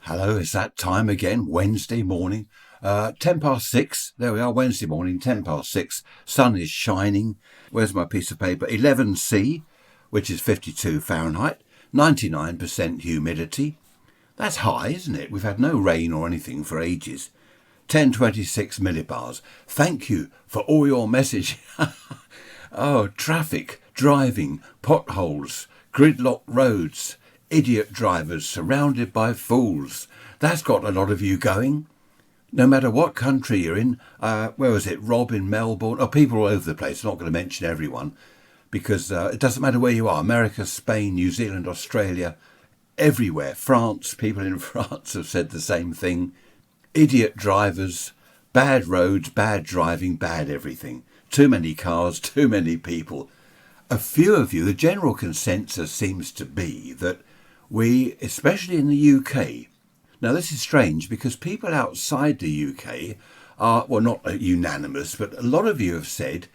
Hello, it's that time again, Wednesday morning, 6:10. There we are, Wednesday morning, 6:10. Sun is shining. Where's my piece of paper? 11C, which is 52 Fahrenheit, 99% humidity. That's high, isn't it? We've had no rain or anything for ages. 1026 millibars. Thank you for all your message. Oh, traffic, driving, potholes, gridlock roads, idiot drivers surrounded by fools. That's got a lot of you going. No matter what country you're in, where was it? Rob in Melbourne, people all over the place. I'm not going to mention everyone because it doesn't matter where you are. America, Spain, New Zealand, Australia, everywhere. France, people in France have said the same thing. Idiot drivers, bad roads, bad driving, bad everything. Too many cars, too many people. A few of you, the general consensus seems to be that we, especially in the UK, now this is strange because people outside the UK are, well, not unanimous, but a lot of you have said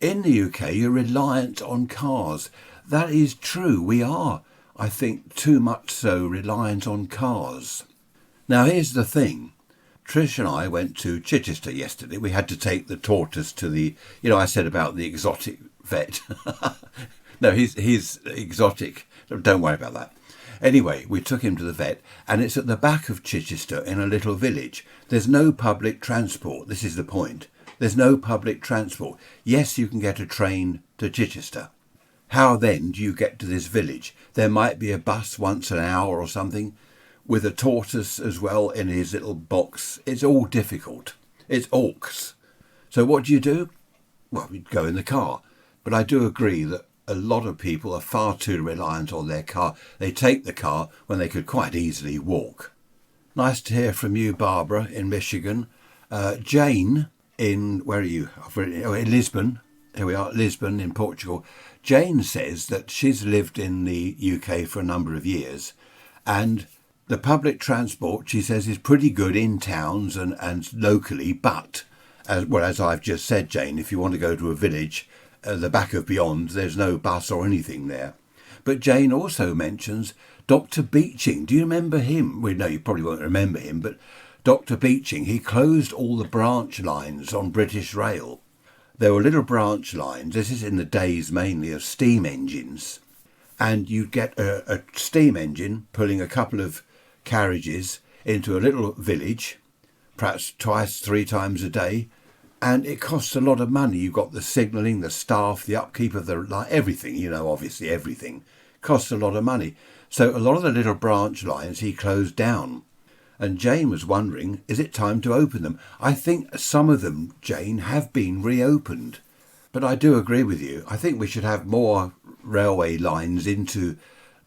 in the UK you're reliant on cars. That is true. We are, I think, too much so reliant on cars. Now here's the thing. Trish and I went to Chichester yesterday. We had to take the tortoise to the, I said about the exotic vet. No, he's exotic. Don't worry about that. Anyway, we took him to the vet, and it's at the back of Chichester in a little village. There's no public transport. This is the point. There's no public transport. Yes, you can get a train to Chichester. How then do you get to this village? There might be a bus once an hour or something, with a tortoise as well in his little box. It's all difficult. It's orcs. So what do? Well, we'd go in the car. But I do agree that a lot of people are far too reliant on their car. They take the car when they could quite easily walk. Nice to hear from you, Barbara, in Michigan. Jane in, where are you? In Lisbon. Here we are, Lisbon in Portugal. Jane says that she's lived in the UK for a number of years, and the public transport, she says, is pretty good in towns and locally, but, as I've just said, Jane, if you want to go to a village, the back of beyond, there's no bus or anything there. But Jane also mentions Dr. Beeching. Do you remember him? Well, no, you probably won't remember him, but Dr. Beeching, he closed all the branch lines on British Rail. There were little branch lines. This is in the days mainly of steam engines. And you'd get a steam engine pulling a couple of carriages into a little village, perhaps twice, 3 times a day, and it costs a lot of money. You've got the signalling, the staff, the upkeep of the line, everything, obviously everything costs a lot of money. So a lot of the little branch lines he closed down. And Jane was wondering, is it time to open them? I think some of them, Jane, have been reopened. But I do agree with you. I think we should have more railway lines into,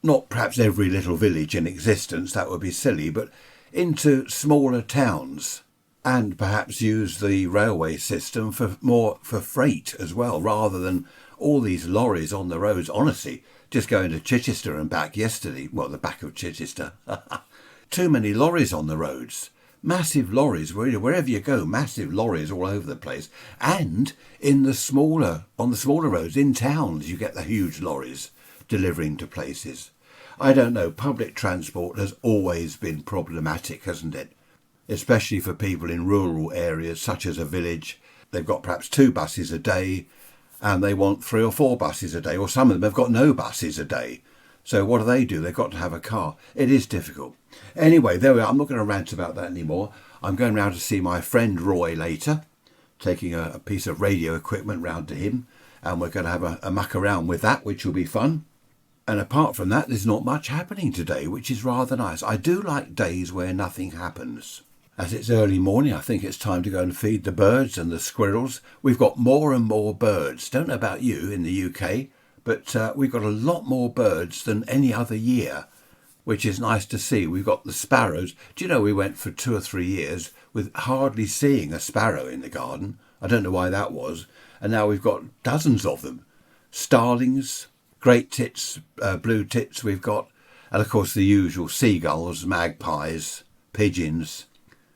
not perhaps every little village in existence, that would be silly, but into smaller towns, and perhaps use the railway system for freight as well, rather than all these lorries on the roads. Honestly, just going to Chichester and back yesterday, well, the back of Chichester, too many lorries on the roads. Massive lorries, wherever you go, massive lorries all over the place. And on the smaller roads, in towns, you get the huge lorries delivering to places. I don't know, public transport has always been problematic, hasn't it? Especially for people in rural areas, such as a village. They've got perhaps 2 buses a day, and they want 3 or 4 buses a day, or some of them have got no buses a day. So what do? They've got to have a car. It is difficult. Anyway, there we are. I'm not going to rant about that anymore. I'm going round to see my friend Roy later, taking a piece of radio equipment round to him, and we're going to have a muck around with that, which will be fun. And apart from that, there's not much happening today, which is rather nice. I do like days where nothing happens. As it's early morning, I think it's time to go and feed the birds and the squirrels. We've got more and more birds. Don't know about you in the UK, but we've got a lot more birds than any other year, which is nice to see. We've got the sparrows. Do you know we went for 2 or 3 years with hardly seeing a sparrow in the garden? I don't know why that was. And now we've got dozens of them. Starlings, great tits, blue tits we've got. And of course the usual seagulls, magpies, pigeons,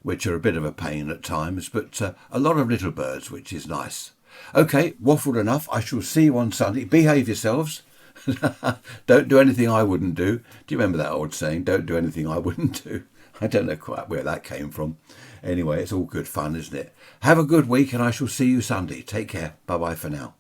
which are a bit of a pain at times, but a lot of little birds, which is nice. OK, waffled enough. I shall see you on Sunday. Behave yourselves. Don't do anything I wouldn't do. Do you remember that old saying? Don't do anything I wouldn't do. I don't know quite where that came from. Anyway, it's all good fun, isn't it? Have a good week and I shall see you Sunday. Take care. Bye-bye for now.